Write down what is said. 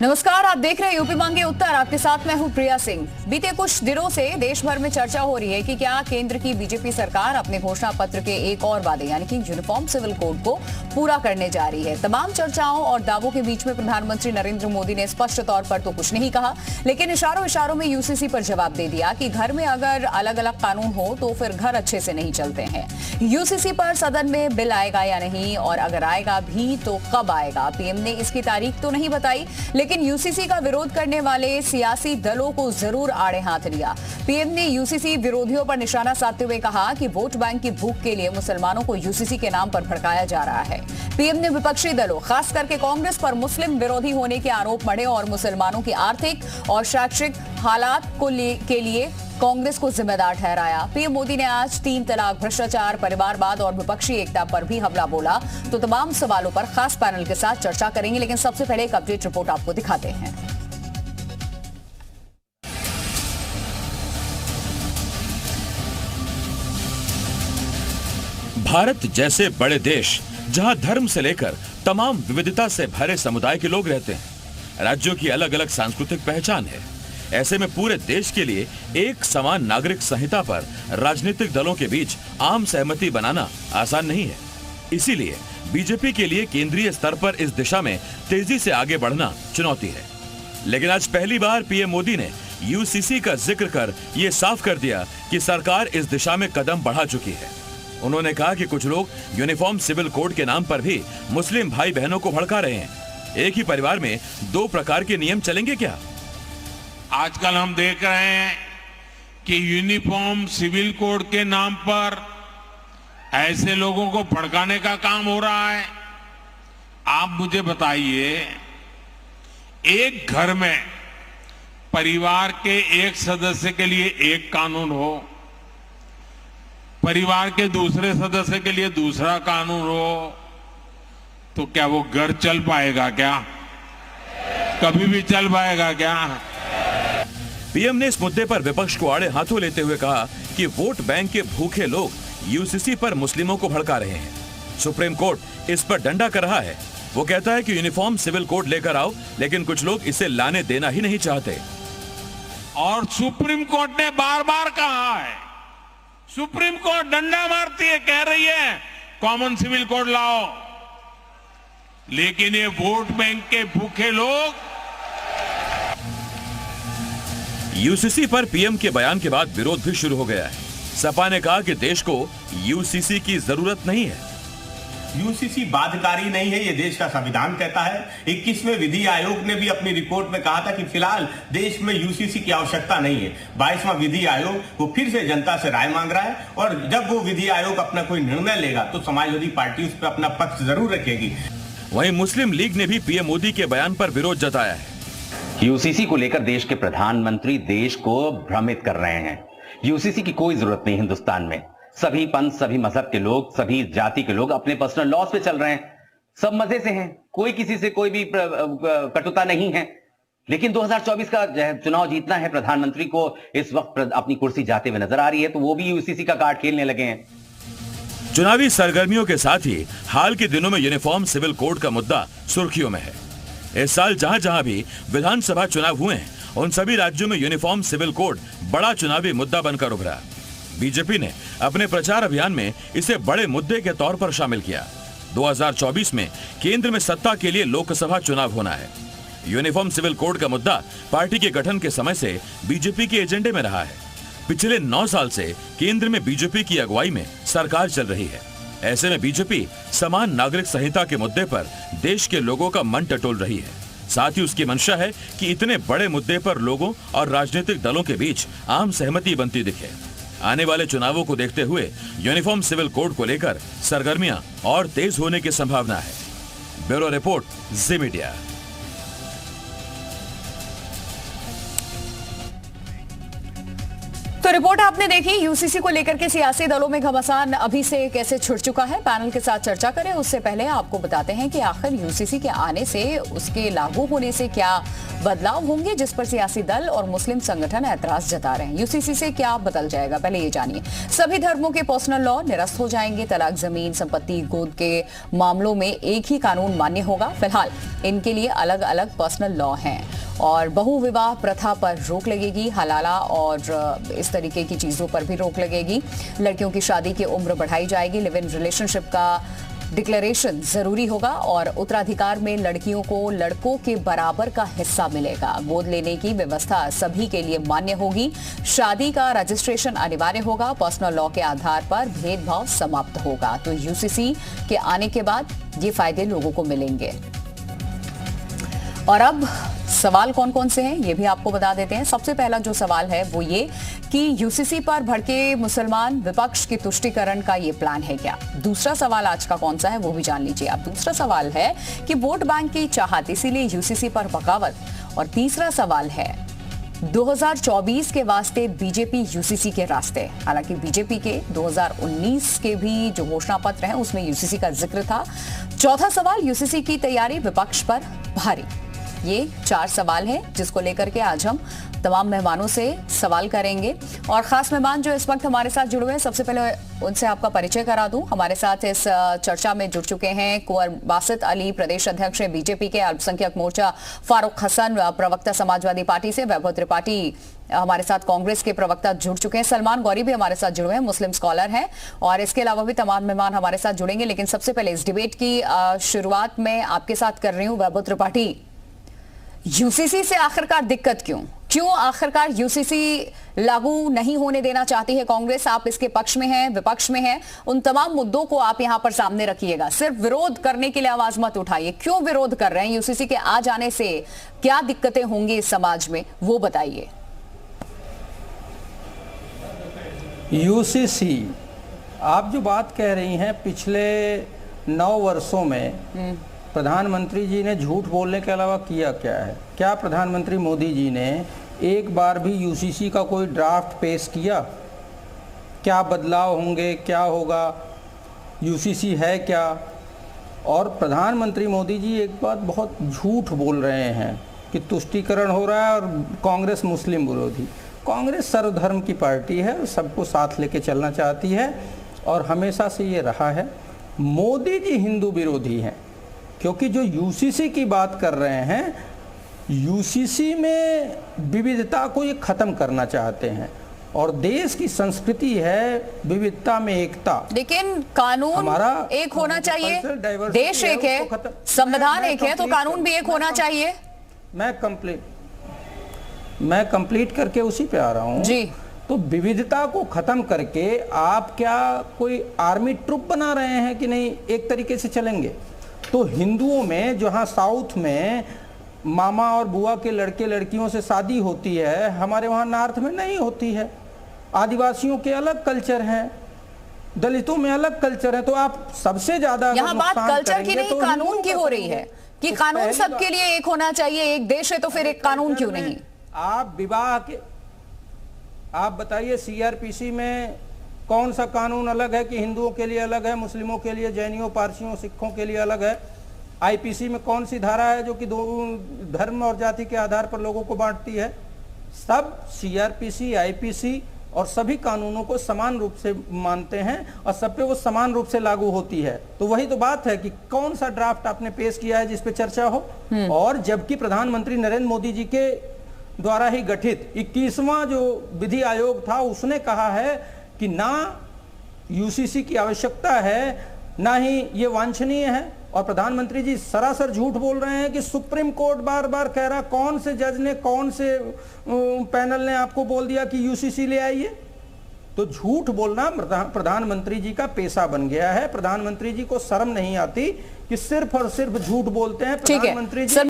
नमस्कार, आप देख रहे हैं यूपी मांगे उत्तर। आपके साथ मैं हूं प्रिया सिंह। बीते कुछ दिनों से देश भर में चर्चा हो रही है कि क्या केंद्र की बीजेपी सरकार अपने घोषणा पत्र के एक और वादे यानी कि यूनिफॉर्म सिविल कोड को पूरा करने जा रही है। तमाम चर्चाओं और दावों के बीच में प्रधानमंत्री नरेंद्र मोदी ने स्पष्ट तौर पर तो कुछ नहीं कहा, लेकिन इशारों में यूसीसी पर जवाब दे दिया कि घर में अगर अलग अलग कानून हो तो फिर घर अच्छे से नहीं चलते हैं। यूसीसी पर सदन में बिल आएगा या नहीं, और अगर आएगा भी तो कब आएगा। पीएम ने इसकी तारीख तो नहीं बताई, लेकिन यूसीसी का विरोध करने वाले सियासी दलों को जरूर आड़े हाथ लिया। पीएम ने यूसीसी विरोधियों पर निशाना साधते हुए कहा कि वोट बैंक की भूख के लिए मुसलमानों को यूसीसी के नाम पर भड़काया जा रहा है। पीएम ने विपक्षी दलों, खास करके कांग्रेस पर मुस्लिम विरोधी होने के आरोप मढ़े और मुसलमानों की आर्थिक और शैक्षिक हालात के लिए कांग्रेस को जिम्मेदार ठहराया। पीएम मोदी ने आज 3 तलाक, भ्रष्टाचार, परिवारवाद और विपक्षी एकता पर भी हमला बोला। तो तमाम सवालों पर खास पैनल के साथ चर्चा करेंगे, लेकिन सबसे पहले एक अपडेट रिपोर्ट आपको दिखाते हैं। भारत जैसे बड़े देश, जहां धर्म से लेकर तमाम विविधता से भरे समुदाय के लोग रहते हैं, राज्यों की अलग अलग सांस्कृतिक पहचान है। ऐसे में पूरे देश के लिए एक समान नागरिक संहिता पर राजनीतिक दलों के बीच आम सहमति बनाना आसान नहीं है। इसीलिए बीजेपी के लिए केंद्रीय स्तर पर इस दिशा में तेजी से आगे बढ़ना चुनौती है। लेकिन आज पहली बार पीएम मोदी ने यूसीसी का जिक्र कर ये साफ कर दिया कि सरकार इस दिशा में कदम बढ़ा चुकी है। उन्होंने कहा कि कुछ लोग यूनिफॉर्म सिविल कोड के नाम पर भी मुस्लिम भाई बहनों को भड़का रहे हैं। एक ही परिवार में 2 प्रकार के नियम चलेंगे क्या? आजकल हम देख रहे हैं कि यूनिफॉर्म सिविल कोड के नाम पर ऐसे लोगों को भड़काने का काम हो रहा है। आप मुझे बताइए, एक घर में परिवार के एक सदस्य के लिए एक कानून हो, परिवार के दूसरे सदस्य के लिए दूसरा कानून हो, तो क्या वो घर चल पाएगा? क्या कभी भी चल पाएगा क्या? पीएम ने इस मुद्दे पर विपक्ष को आड़े हाथों लेते हुए कहा कि वोट बैंक के भूखे लोग यूसीसी पर मुस्लिमों को भड़का रहे हैं। सुप्रीम कोर्ट इस पर डंडा कर रहा है। वो कहता है कि यूनिफॉर्म सिविल कोड लेकर आओ, लेकिन कुछ लोग इसे लाने देना ही नहीं चाहते। और सुप्रीम कोर्ट ने बार बार कहा है, सुप्रीम कोर्ट डंडा मारती है, कह रही है कॉमन सिविल कोड लाओ, लेकिन ये वोट बैंक के भूखे लोग। यूसीसी पर पीएम के बयान के बाद विरोध भी शुरू हो गया है। सपा ने कहा कि देश को यूसीसी की जरूरत नहीं है। यूसीसी बाध्यकारी नहीं है, ये देश का संविधान कहता है। 21वें विधि आयोग ने भी अपनी रिपोर्ट में कहा था कि फिलहाल देश में यूसीसी की आवश्यकता नहीं है। 22वां विधि आयोग वो फिर से जनता से राय मांग रहा है, और जब वो विधि आयोग अपना कोई निर्णय लेगा तो समाजवादी पार्टी उस पर अपना पक्ष जरूर रखेगी। वहीं मुस्लिम लीग ने भी पीएम मोदी के बयान पर विरोध जताया है। यूसीसी को लेकर देश के प्रधानमंत्री देश को भ्रमित कर रहे हैं। यूसीसी की कोई जरूरत नहीं हिंदुस्तान में। सभी पंथ, सभी मजहब के लोग, सभी जाति के लोग अपने पर्सनल लॉज पे चल रहे हैं, सब मजे से हैं, कोई किसी से कोई भी कटुता नहीं है। लेकिन 2024 का चुनाव जीतना है, प्रधानमंत्री को इस वक्त अपनी कुर्सी जाते हुए नजर आ रही है, तो वो भी यूसीसी का कार्ड खेलने लगे हैं। चुनावी सरगर्मियों के साथ ही हाल के दिनों में यूनिफॉर्म सिविल कोड का मुद्दा सुर्खियों में है। इस साल जहां जहां भी विधानसभा चुनाव हुए हैं, उन सभी राज्यों में यूनिफॉर्म सिविल कोड बड़ा चुनावी मुद्दा बनकर उभरा। बीजेपी ने अपने प्रचार अभियान में इसे बड़े मुद्दे के तौर पर शामिल किया। 2024 में केंद्र में सत्ता के लिए लोकसभा चुनाव होना है। यूनिफॉर्म सिविल कोड का मुद्दा पार्टी के गठन के समय से बीजेपी के एजेंडे में रहा है। पिछले 9 साल से केंद्र में बीजेपी की अगुवाई में सरकार चल रही है। ऐसे में बीजेपी समान नागरिक संहिता के मुद्दे पर देश के लोगों का मन टटोल रही है। साथ ही उसकी मंशा है कि इतने बड़े मुद्दे पर लोगों और राजनीतिक दलों के बीच आम सहमति बनती दिखे। आने वाले चुनावों को देखते हुए यूनिफॉर्म सिविल कोड को लेकर सरगर्मियां और तेज होने की संभावना है। ब्यूरो रिपोर्ट, जी मीडिया। तो रिपोर्ट आपने देखी, यूसीसी को लेकर के सियासी दलों में घमासान अभी से कैसे छिड़ चुका है। पैनल के साथ चर्चा करें उससे पहले आपको बताते हैं कि आखिर यूसीसी के आने से, उसके लागू होने से क्या बदलाव होंगे, जिस पर सियासी दल और मुस्लिम संगठन ऐतराज जता रहे हैं। यूसीसी से क्या बदल जाएगा, पहले ये जानिए। सभी धर्मों के पर्सनल लॉ निरस्त हो जाएंगे। तलाक, जमीन, संपत्ति, गोद के मामलों में एक ही कानून मान्य होगा। फिलहाल इनके लिए अलग अलग पर्सनल लॉ हैं। और बहुविवाह प्रथा पर रोक लगेगी। हलाला और इस तरीके की चीजों पर भी रोक लगेगी। लड़कियों की शादी की उम्र बढ़ाई जाएगी। लिव इन रिलेशनशिप का डिक्लेरेशन जरूरी होगा और उत्तराधिकार में लड़कियों को लड़कों के बराबर का हिस्सा मिलेगा। गोद लेने की व्यवस्था सभी के लिए मान्य होगी। शादी का रजिस्ट्रेशन अनिवार्य होगा। पर्सनल लॉ के आधार पर भेदभाव समाप्त होगा। तो यूसीसी के आने के बाद ये फायदे लोगों को मिलेंगे। और अब सवाल कौन कौन से हैं ये भी आपको बता देते हैं। सबसे पहला जो सवाल है वो ये कि यूसीसी पर भड़के मुसलमान विपक्ष के तुष्टीकरण का ये प्लान है क्या। दूसरा सवाल आज का कौन सा है वो भी जान लीजिए आप। दूसरा सवाल है कि वोट बैंक की चाहत, इसीलिए यूसीसी पर बगावत। और तीसरा सवाल है 2024 के वास्ते बीजेपी यूसीसी के रास्ते। हालांकि बीजेपी के 2019 के भी जो घोषणा पत्र हैं उसमें यूसीसी का जिक्र था। चौथा सवाल, यूसीसी की तैयारी विपक्ष पर भारी। ये 4 सवाल हैं जिसको लेकर के आज हम तमाम मेहमानों से सवाल करेंगे। और खास मेहमान जो इस वक्त हमारे साथ जुड़े हुए हैं, सबसे पहले उनसे आपका परिचय करा दूं। हमारे साथ इस चर्चा में जुड़ चुके हैं कुंवर बासित अली, प्रदेश अध्यक्ष बीजेपी के। अल्पसंख्यक मोर्चा फारूक हसन, प्रवक्ता समाजवादी पार्टी से। वैभव त्रिपाठी हमारे साथ कांग्रेस के प्रवक्ता जुड़ चुके हैं। सलमान गौरी भी हमारे साथ जुड़े हैं, मुस्लिम स्कॉलर हैं। और इसके अलावा भी तमाम मेहमान हमारे साथ जुड़ेंगे। लेकिन सबसे पहले इस डिबेट की शुरुआत में आपके साथ कर रही हूँ। वैभव त्रिपाठी, यूसीसी से आखिरकार दिक्कत क्यों आखिरकार यूसीसी लागू नहीं होने देना चाहती है कांग्रेस? आप इसके पक्ष में हैं, विपक्ष में हैं, उन तमाम मुद्दों को आप यहां पर सामने रखिएगा। सिर्फ विरोध करने के लिए आवाज मत उठाइए। क्यों विरोध कर रहे हैं? यूसीसी के आ जाने से क्या दिक्कतें होंगी इस समाज में, वो बताइए। यूसीसी, आप जो बात कह रही हैं, पिछले 9 वर्षों में प्रधानमंत्री जी ने झूठ बोलने के अलावा किया क्या है? क्या प्रधानमंत्री मोदी जी ने एक बार भी यूसीसी का कोई ड्राफ्ट पेश किया? क्या बदलाव होंगे, क्या होगा, यूसीसी है क्या? और प्रधानमंत्री मोदी जी एक बात बहुत झूठ बोल रहे हैं कि तुष्टीकरण हो रहा है और कांग्रेस मुस्लिम विरोधी। कांग्रेस सर्वधर्म की पार्टी है और सबको साथ लेके चलना चाहती है और हमेशा से ये रहा है। मोदी जी हिंदू विरोधी हैं, क्योंकि जो यूसीसी की बात कर रहे हैं, यूसीसी में विविधता को ये खत्म करना चाहते हैं। और देश की संस्कृति है विविधता में एकता। लेकिन कानून हमारा एक होना चाहिए, देश एक है, संविधान एक है, तो कानून भी एक होना चाहिए। मैं कंप्लीट करके उसी पे आ रहा हूँ जी। तो विविधता को खत्म करके आप क्या कोई आर्मी ट्रुप बना रहे हैं कि नहीं एक तरीके से चलेंगे? तो हिंदुओं में जहाँ साउथ में मामा और बुआ के लड़के लड़कियों से शादी होती है, हमारे वहाँ नॉर्थ में नहीं होती है। आदिवासियों के अलग कल्चर हैं, दलितों में अलग कल्चर है। तो आप सबसे ज्यादा यहाँ बात कल्चर की नहीं, कानून की हो रही है कि कानून सबके लिए एक होना चाहिए। एक देश है तो फिर एक कानून क्यों नहीं? आप विवाह के, आप बताइए सीआरपीसी में कौन सा कानून अलग है कि हिंदुओं के लिए अलग है, मुस्लिमों के लिए, जैनियों, पारसियों, सिखों के लिए अलग है? आईपीसी में कौन सी धारा है जो कि दो धर्म और जाति के आधार पर लोगों को बांटती है? सब सीआरपीसी, आईपीसी और सभी कानूनों को समान रूप से मानते हैं और सब पे वो समान रूप से लागू होती है। तो वही तो बात है कि कौन सा ड्राफ्ट आपने पेश किया है जिस पे चर्चा हो। और जबकि प्रधानमंत्री नरेंद्र मोदी जी के द्वारा ही गठित 21वां जो विधि आयोग था, उसने कहा है कि ना यूसीसी की आवश्यकता है, ना ही ये वांछनीय है। और प्रधानमंत्री जी सरासर झूठ बोल रहे हैं कि सुप्रीम कोर्ट बार बार कह रहा। कौन से जज ने, कौन से पैनल ने आपको बोल दिया कि यूसीसी ले आइए? तो झूठ बोलना प्रधानमंत्री जी का पेशा बन गया है। प्रधानमंत्री जी को शर्म नहीं आती कि सिर्फ और सिर्फ झूठ बोलते हैं। प्रधानमंत्री जी